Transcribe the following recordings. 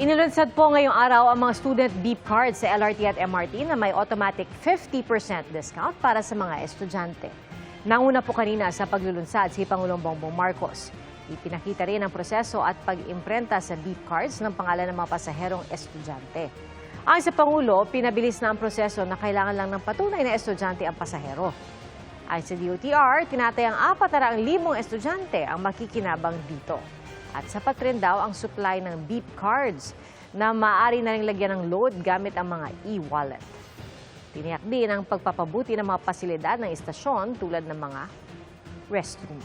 Inilunsad po ngayong araw ang mga student beep cards sa LRT at MRT na may automatic 50% discount para sa mga estudyante. Nanguna po kanina sa paglulunsad si Pangulong Bongbong Marcos. Ipinakita rin ang proseso at pag-imprenta sa beep cards ng pangalan ng mga pasaherong estudyante. Ayon sa Pangulo, pinabilis na ang proseso na kailangan lang ng patunay na estudyante ang pasahero. Ayon sa DOTR, tinatayang 400,000 estudyante ang makikinabang dito. At sapat rin daw ang supply ng beep cards na maaari na rin lagyan ng load gamit ang mga e-wallet. Tiniyak din ang pagpapabuti ng mga pasilidad ng istasyon tulad ng mga restroom.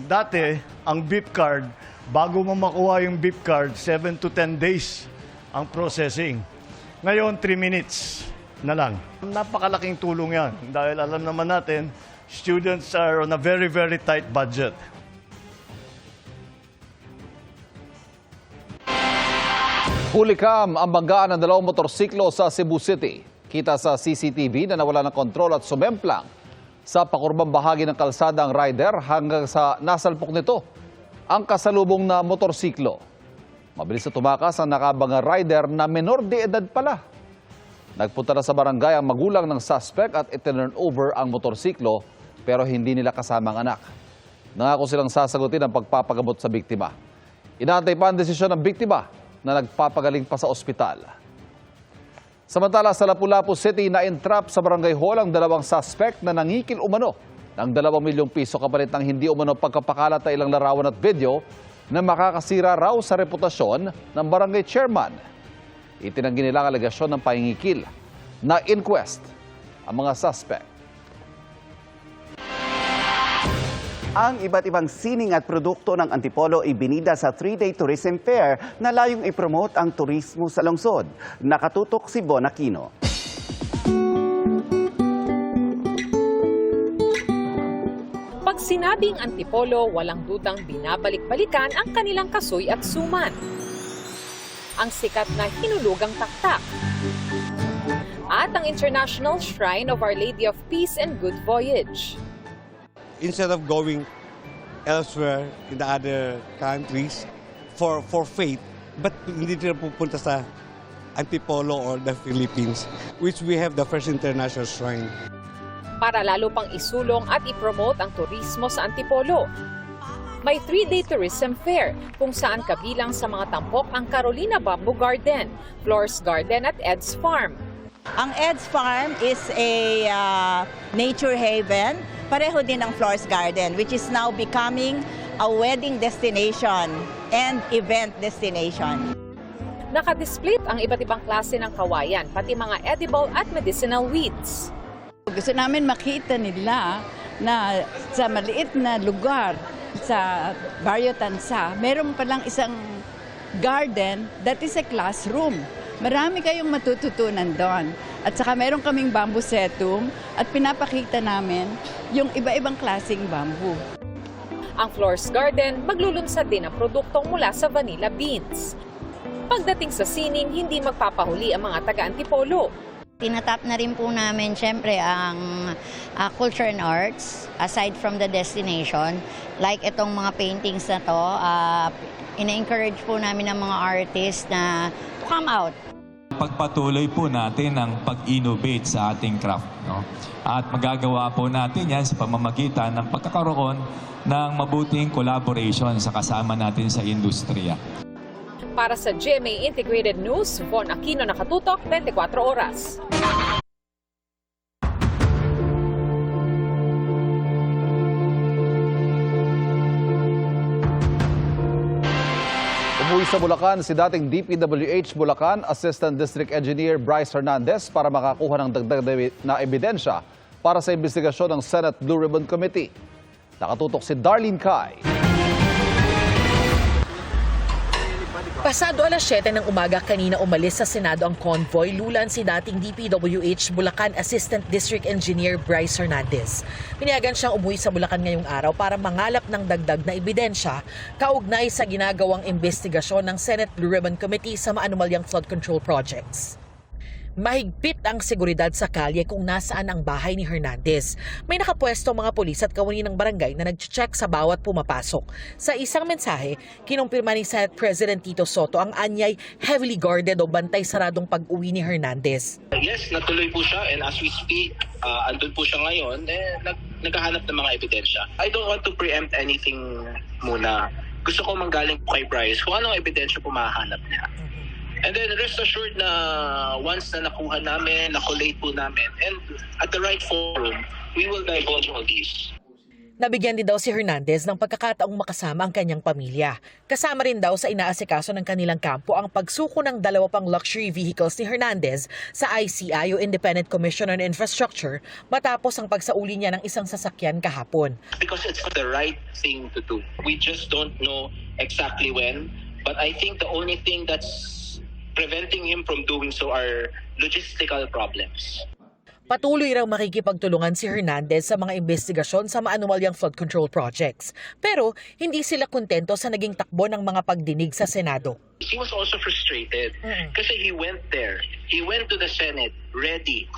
Dati, ang beep card, bago mo makuha yung beep card, 7 to 10 days ang processing. Ngayon, 3 minutes na lang. Napakalaking tulong yan dahil alam naman natin, students are on a very, very tight budget. Hulikam ang banggaan ng dalawang motorsiklo sa Cebu City. Kita sa CCTV na nawala ng kontrol at sumemplang sa pakurbang bahagi ng kalsada ang rider hanggang sa nasalpok nito ang kasalubong na motorsiklo. Mabilis na tumakas ang nakabangang rider na menor de edad pala. Nagpunta na sa barangay ang magulang ng suspect at itinurn over ang motorsiklo pero hindi nila kasama ang anak. Nangako silang sasagutin ang pagpapagamot sa biktima. Inaantay pa ang desisyon ng biktima na nagpapagaling pa sa ospital. Samantala sa Lapu-Lapu City na entrap sa barangay hall ang dalawang suspect na nangikil umano ng 2 milyong piso kapalit ng hindi umano pagkapakalat na ilang larawan at video na makakasira raw sa reputasyon ng barangay chairman. Itinanggi nila ang alegasyon ng pangingikil na inquest ang mga suspect. Ang iba't ibang sining at produkto ng Antipolo ibinida sa 3-day tourism fair na layong ipromote ang turismo sa lungsod. Nakatutok si Bon Aquino. Pag sinabing Antipolo, walang dudang binabalik-balikan ang kanilang kasoy at suman. Ang sikat na hinulugang taktak. At ang International Shrine of Our Lady of Peace and Good Voyage. Instead of going elsewhere in the other countries for faith, but hindi na pupunta sa Antipolo or the Philippines, which we have the first international shrine. Para lalo pang isulong at ipromote ang turismo sa Antipolo. May 3-day tourism fair kung saan kabilang sa mga tampok ang Carolina Bamboo Garden, Flores Garden at Ed's Farm. Ang Ed's Farm is a nature haven. Pareho din ang Flores Garden, which is now becoming a wedding destination and event destination. Nakadisplayt ang iba't ibang klase ng kawayan, pati mga edible at medicinal weeds. Gusto namin makita nila na sa maliit na lugar sa Barrio Tansa, meron palang isang garden that is a classroom. Marami kayong matututunan doon. At saka meron kaming bamboo setum at pinapakita namin yung iba-ibang klaseng bamboo. Ang Flores Garden, maglulunsad din ang produktong mula sa vanilla beans. Pagdating sa sining, hindi magpapahuli ang mga taga-Antipolo. Tinatap na rin po namin siyempre ang culture and arts aside from the destination. Like itong mga paintings na to, ina-encourage po namin ang mga artists na to come out. Pagpatuloy po natin ang pag-innovate sa ating craft. No? At magagawa po natin yan sa pamamagitan ng pagkakaroon ng mabuting collaboration sa kasama natin sa industriya. Para sa GMA Integrated News, Von Aquino, nakatutok, 24 oras. Umuwi sa Bulacan si dating DPWH Bulacan Assistant District Engineer Bryce Hernandez para makakuha ng dagdag na ebidensya para sa investigasyon ng Senate Blue Ribbon Committee. Nakatutok si Darlene Kai. Pasado alas 7 ng umaga kanina umalis sa Senado ang convoy, lulan si dating DPWH Bulacan Assistant District Engineer Bryce Hernandez. Pinayagan siyang umuwi sa Bulacan ngayong araw para mangalap ng dagdag na ebidensya kaugnay sa ginagawang investigasyon ng Senate Blue Ribbon Committee sa maanumalyang flood control projects. Mahigpit ang seguridad sa kalye kung nasaan ang bahay ni Hernandez. May nakapwesto mga pulis at kawani ng barangay na nag-check sa bawat pumapasok. Sa isang mensahe, kinumpirma ni Senate President Tito Soto ang anyay heavily guarded o bantay saradong pag-uwi ni Hernandez. Yes, natuloy po siya, and as we speak, andun po siya ngayon, naghahanap ng mga ebidensya. I don't want to preempt anything muna. Gusto ko manggaling po kay Bryce kung anong ebidensya po mahahanap niya. And then rest assured na once na nakuha namin, nakolate po namin, and at the right forum, we will divulge all these. Nabigyan din daw si Hernandez ng pagkakataong makasama ang kanyang pamilya. Kasama rin daw sa inaasikaso ng kanilang kampo ang pagsuko ng 2 pang luxury vehicles ni Hernandez sa ICI o Independent Commission on Infrastructure matapos ang pagsauli niya ng isang sasakyan kahapon. Because it's the right thing to do. We just don't know exactly when, but I think the only thing that's preventing him from doing so are logistical problems. Patuloy raw makikipagtulungan si Hernandez sa mga investigasyon sa maanumalyang flood control projects. Pero hindi sila kontento sa naging takbo ng mga pagdinig sa Senado. He was also frustrated kasi he went there. He went to the Senate ready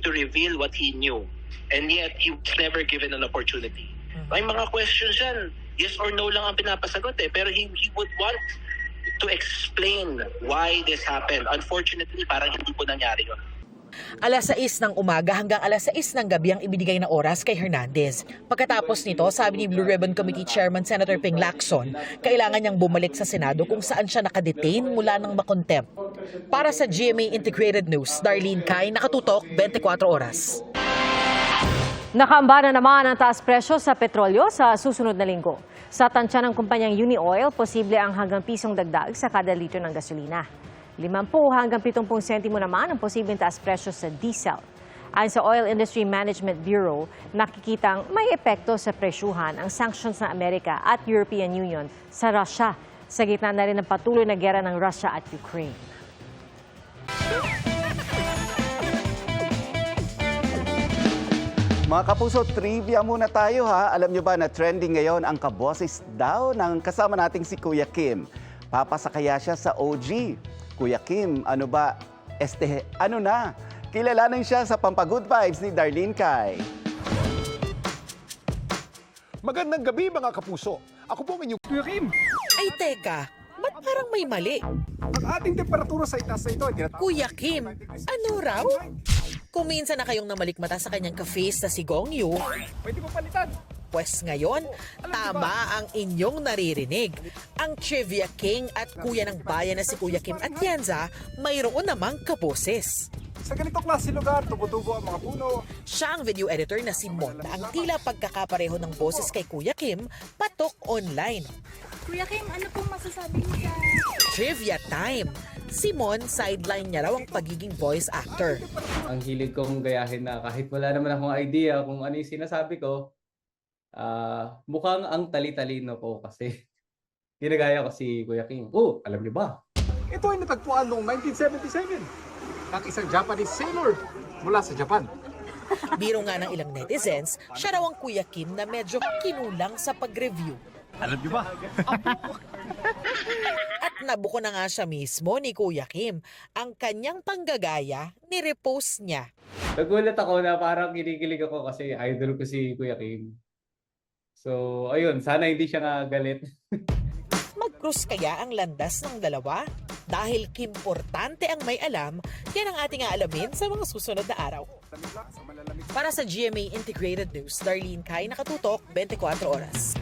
to reveal what he knew. And yet he was never given an opportunity. May mga questions yan. Yes or no lang ang pinapasagot Pero he would want to explain why this happened. Unfortunately, parang hindi po nangyari yun. Alas 6 ng umaga hanggang alas 6 ng gabi ang ibinigay na oras kay Hernandez. Pagkatapos nito, sabi ni Blue Ribbon Committee Chairman Senator Ping Lacson, kailangan niyang bumalik sa Senado kung saan siya nakadetain mula ng makontempt. Para sa GMA Integrated News, Darlene Kai, nakatutok 24 oras. Nakaambana naman ang taas presyo sa petrolyo sa susunod na linggo. Sa tansya ng kumpanyang Unioil, posible ang hanggang pisong dagdag sa kada litro ng gasolina. 50 hanggang 70 sentimo naman ang posibleng taas presyo sa diesel. Ayon sa Oil Industry Management Bureau, nakikitang may epekto sa presyuhan ang sanctions ng Amerika at European Union sa Russia, sa gitna na rin ng patuloy na gera ng Russia at Ukraine. Mga kapuso, trivia muna tayo ha. Alam nyo ba na trending ngayon ang kaboses daw ng kasama nating si Kuya Kim. Papasakaya siya sa OG. Kuya Kim, ano ba? Ano na? Kilalanin siya sa Pampagood Vibes ni Darlene Kai. Magandang gabi mga kapuso. Ako po ang inyong Kuya Kim. Ay teka, ba't parang may mali? Ang ating temperatura sa itaas na ito ay Kuya Kim, ano raw? Kung minsan na kayong namalikmata sa kanyang ka-face na si Gong Yu, pwede mo palitan. Pwes ngayon, tama ang inyong naririnig. Ang Trivia King at kuya ng bayan na si Kuya Kim Atienza, mayroon namang kaboses. Sa ganitong klase lugar, tubo-tubo ang mga puno. Siya ang video editor na si Mon na ang tila pagkakapareho ng boses kay Kuya Kim, patok online. Kuya Kim, ano pong masasabi niyo sa Trivia time! Si Mon, sideline niya raw ang pagiging voice actor. Ang hilig kong gayahin na kahit wala naman akong idea kung ano yung sinasabi ko, mukhang ang tali-talino ko kasi ginagaya ko si Kuya Kim. Oh, alam niyo ba? Ito ay natagpuan noong 1977 ng isang Japanese sailor mula sa Japan. Biro nga ng ilang netizens, siya raw ang Kuya Kim na medyo kinulang sa pag-review. Alam niyo ba? At nabuko na nga siya mismo ni Kuya Kim. Ang kanyang panggagaya, nirepost niya. Nagulat ako na parang kinikilig ako kasi idol ko si Kuya Kim. So, ayun, sana hindi siya nga galit. Mag-cruise kaya ang landas ng dalawa? Dahil kimportante ang may alam, yan ang ating aalamin sa mga susunod na araw. Para sa GMA Integrated News, Darlene Kai, nakatutok 24 oras.